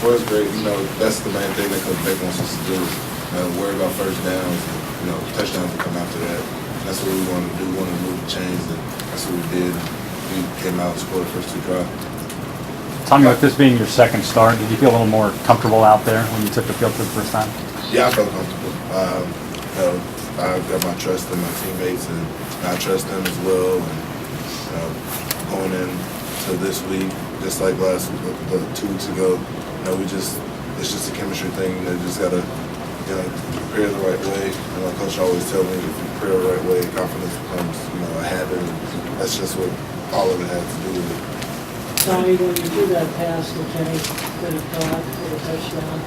Well, it's great. That's the main thing that Coach Beck wants us to do. Worry about first downs. And, touchdowns will come after that. That's what we wanted to do. We wanted to move the chains, and that's what we did. We came out and scored the first 2 drives. Tommy, with this being your second start, did you feel a little more comfortable out there when you took the field for the first time? Yeah, I felt comfortable. I've got my trust in my teammates, and I trust them as well. And going into this week, just like 2 weeks ago, it's just a chemistry thing. You just gotta prepare the right way. And my coach always tells me, if you prepare the right way, confidence becomes a habit. And that's just what all of it has to do with it. Tommy, when you threw that pass to Kenny that he caught for a touchdown,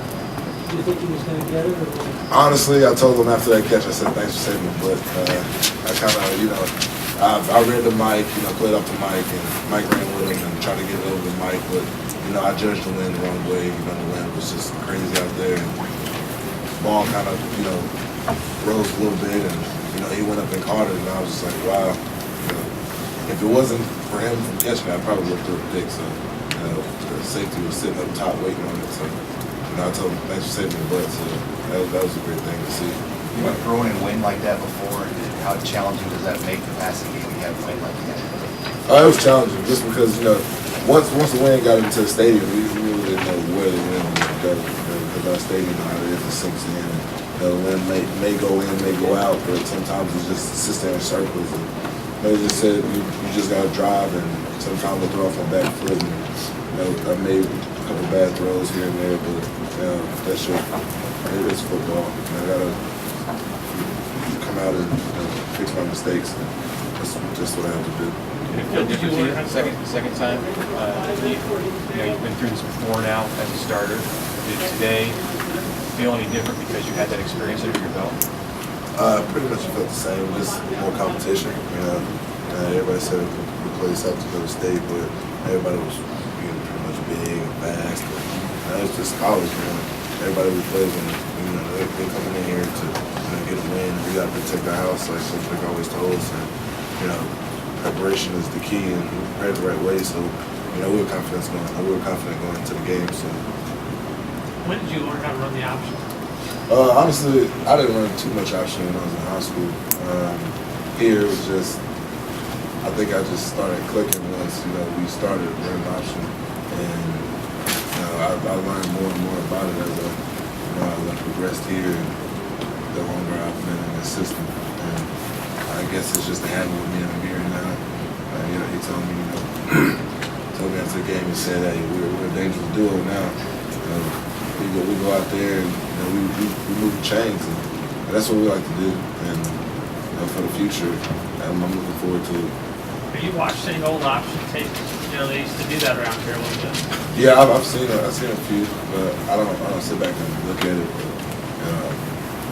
do you think he was going to get it or what? Honestly, I told him after that catch, I said, thanks for saving me. But I kind of, I read the mic, played off the mic, and Mike ran with him and tried to get it over to Mike. But, I judged the wind the wrong way. The wind was just crazy out there. And the ball kind of, rose a little bit, and, he went up and caught it. And I was just like, wow. If it wasn't for him from catching it, I probably would have threw a pick. So, the safety was sitting up top waiting on it. So, I told him, thanks for saving the butt. So, that was a great thing to see. You went throwing in wind like that before. How challenging does that make the passing game when you have wind like that? It was challenging just because, once the wind got into the stadium, we really didn't know where the wind was going to go. Because our stadium, how it is, it sinks in. The wind may go in, may go out, but sometimes it just sits there in circles. And they just said you just got to drive, and sometimes I throw off my back foot. And, I made a couple bad throws here and there, but that's just, it's football. I got to come out and fix my mistakes. And that's just what I have to do. Did it feel different to you second time? You've been through this before now as a starter. Did today feel any different because you had that experience under your belt? Pretty much felt the same, just more competition. Everybody said we played South Dakota State, but everybody was being pretty much big and fast. It's just college, man. Everybody we played with, they're coming in here to get a win. We got to protect our house, like Coach Beck always told us. And preparation is the key, and we prepared the right way. So we were confident going into the game. So when did you learn how to run the option? Honestly, I didn't run too much option when I was in high school. Here it was just, I think I just started clicking once we started running option, and I learned more and more about it as I progressed here, and the longer I've been in the system. And I guess it's just a habit with me and Amir now. He told me after the game, he said, "Hey, we're a dangerous duo now. We go out there and we move the chains, and that's what we like to do. And for the future, I'm looking forward to it." Have you watched any old option tape? They used to do that around here a little bit. Yeah, I've seen it. I've seen a few, but I don't sit back and look at it. But,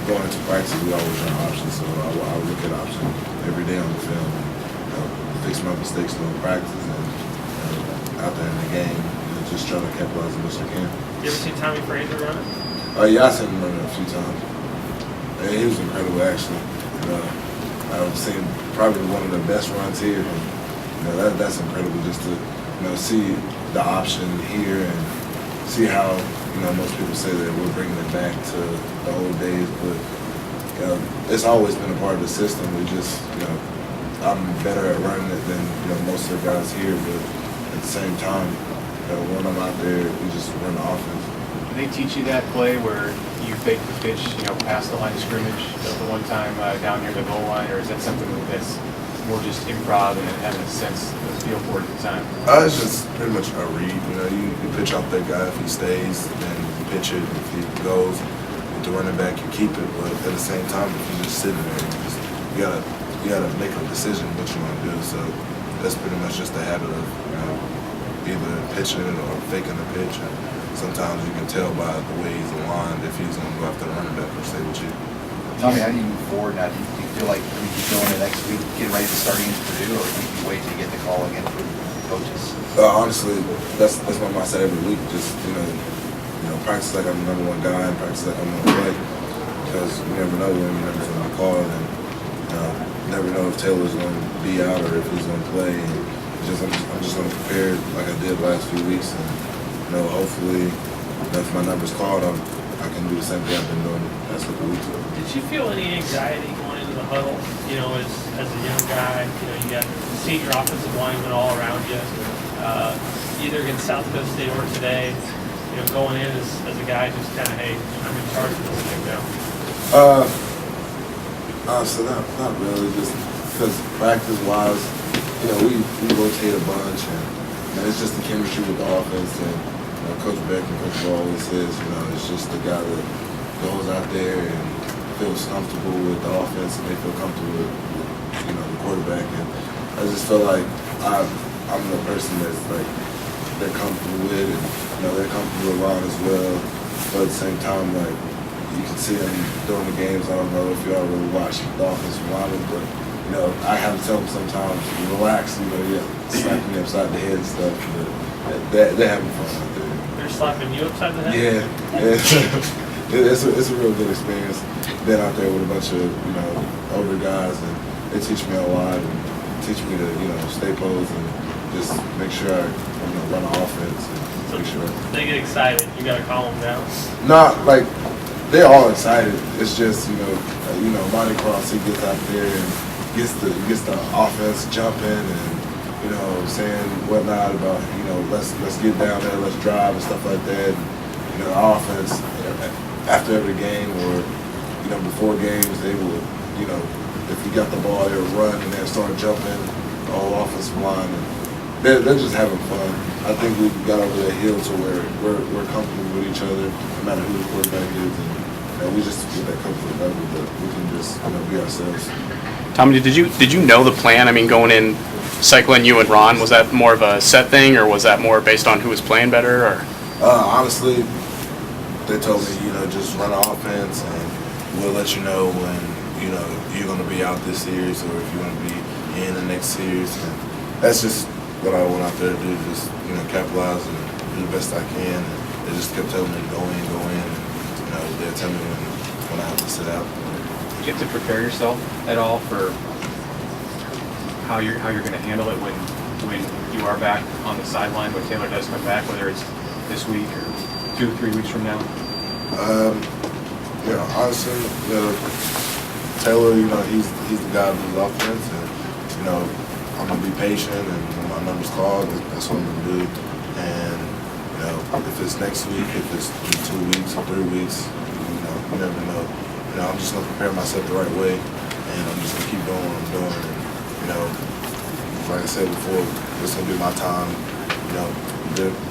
going into practice, we always run options, so I look at options every day on the film and fix my mistakes during practice and out there in the game, just trying to capitalize as much as I can. You ever seen Tommy Fraser run it? Yeah, I've seen him run it a few times. And he was incredible, actually. I've seen probably one of the best runs here. And, that's incredible just to see the option here and see how most people say that we're bringing it back to the old days, but it's always been a part of the system. We just I'm better at running it than most of the guys here, but at the same time, when I'm out there, we just run the offense. Did they teach you that play where you fake the pitch, past the line of scrimmage the one time down near the goal line, or is that something that's more just improv and having a sense of feel for it at the time? It's just pretty much a read. You pitch off that guy if he stays, then you pitch it. If he goes with the running back, you keep it. But at the same time, if you're just sitting there, you gotta make a decision what you want to do. So that's pretty much just a habit of either pitching it or faking the pitch. And sometimes you can tell by the way he's aligned if he's going to go after the running back or stay with you. Tommy, how do you move forward now? Do you feel like you keep going to next week, getting ready to start against Purdue, or do you wait to get the call again from coaches? Honestly, that's my mindset every week. Just practice like I'm the number one guy, and practice like I'm going to play. Because you never know when you're never going to call, and never know if Taylor's going to be out or if he's going to play. And I'm just going to prepare like I did the last few weeks, and hopefully if my number's called, I can do the same thing I've been doing the past couple weeks. Did you feel any anxiety going into the huddle? You know, as a young guy, you know, you got senior offensive linemen all around you, either against South Dakota State or today. You know, going in as a guy just kind of, hey, I'm in charge of this thing now. Honestly, not really. Just because practice-wise, you know, we rotate a bunch, and it's just the chemistry with the offense. And you know, Coach Beck and Coach Ball always says, you know, it's just the guy that goes out there and feels comfortable with the offense, and they feel comfortable with you know, the quarterback. And I just feel like I'm the person that's like they're comfortable with, and you know, they're comfortable around as well. But at the same time, like, you can see them during the games. I don't know if y'all really watch the offensive linemen, but you know, I have to tell them sometimes, relax. You know, yeah, slapping me upside the head and stuff. But they're having fun out there. They're slapping you upside the head? Yeah, it's a real good experience. Been out there with a bunch of, you know, older guys, and they teach me a lot and teach me to, you know, stay posed and just make sure I, you know, run the offense and make sure. They get excited. You got to calm them down. Not like they're all excited. It's just, you know, Monty Cross, he gets out there and gets the offense jumping and, you know, saying whatnot about, you know, let's get down there, let's drive and stuff like that. And, you know, our offense after every game or, you know, before games, they would, you know, if we got the ball, they would run and then start jumping the whole offensive line. And they're just having fun. I think we got over that hill to where we're comfortable with each other, no matter who the quarterback is, and you know, we just get that comfort level that we can just, you know, be ourselves. Tommy, did you know the plan? I mean, going in, cycling you and Ron, was that more of a set thing, or was that more based on who was playing better? Or honestly, they told me, you know, just run the offense, and we'll let you know when, you know, you're going to be out this series or if you're going to be in the next series. And that's just what I went out there to do, just, you know, capitalize and do the best I can. And they just kept telling me to go in, and, you know, they'll tell me when I have to sit out. Do you have to prepare yourself at all for how you're going to handle it when you are back on the sideline, when Taylor does come back, whether it's this week or 2 or 3 weeks from now? You know, honestly, you know, Taylor, you know, he's the guy of the offense, and you know, I'm gonna be patient, and when my number's called, that's what I'm gonna do. And you know, if it's next week, if it's in 2 weeks or 3 weeks, you know, you never know. You know, I'm just gonna prepare myself the right way, and I'm just gonna keep doing what I'm doing. And you know, like I said before, this gonna be my time. You know,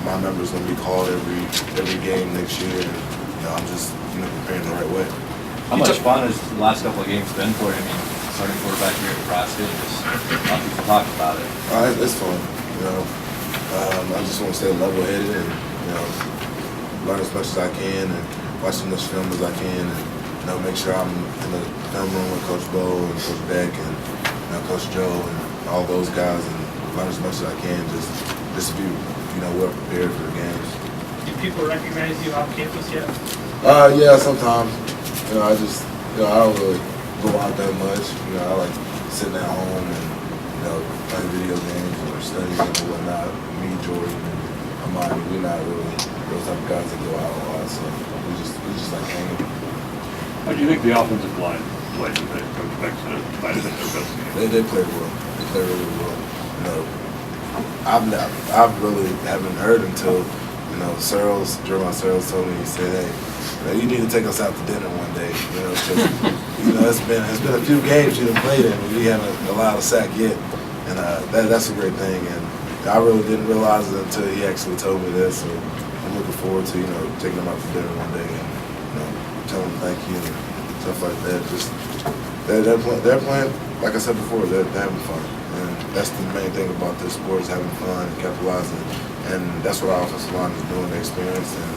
my number's gonna be called every game next year. And, you know, I'm just, you know, preparing the right way. How much fun has the last couple of games been for you? I mean, starting quarterback here at CrossFit, just a lot of people talk about it. It's fun, you know. I just want to stay level-headed and, you know, learn as much as I can and watch as much film as I can and, you know, make sure I'm in the film room with Coach Bo and Coach Beck and, you know, Coach Joe and all those guys and learn as much as I can just to be, you know, well prepared for the games. Do people recognize you off campus yet? Yeah, sometimes. You know, I don't really go out that much. You know, I like sitting at home and, you know, playing video games or studying or whatnot. Me, Jordan, and Amani, we're not really those type of guys that go out a lot. So we just like hanging. How do you think the offensive line played today? Coach Beck said it might have been their best game. They play well. They play really well. You know, I've really haven't heard until, you know, Jeremiah Searles told me, he said, hey, you know, you need to take us out to dinner one day. You know, because you know, it's been a few games you done played in, and we haven't allowed a sack yet, and that's a great thing. And I really didn't realize it until he actually told me this. So I'm looking forward to, you know, taking them out to dinner one day and, you know, telling them thank you and stuff like that. Just they're playing, like I said before, they're having fun, and that's the main thing about this sport is having fun and capitalizing. And that's what our offensive line is doing. They experience and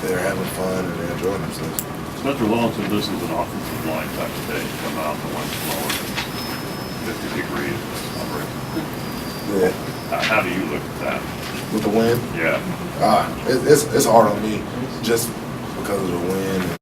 they're having fun and they're enjoying themselves. Mr. Lawson, this is an offensive line type of day. Come out and win smaller than 50 degrees. Yeah. How do you look at that? With the wind? Yeah. It's hard on me just because of the wind.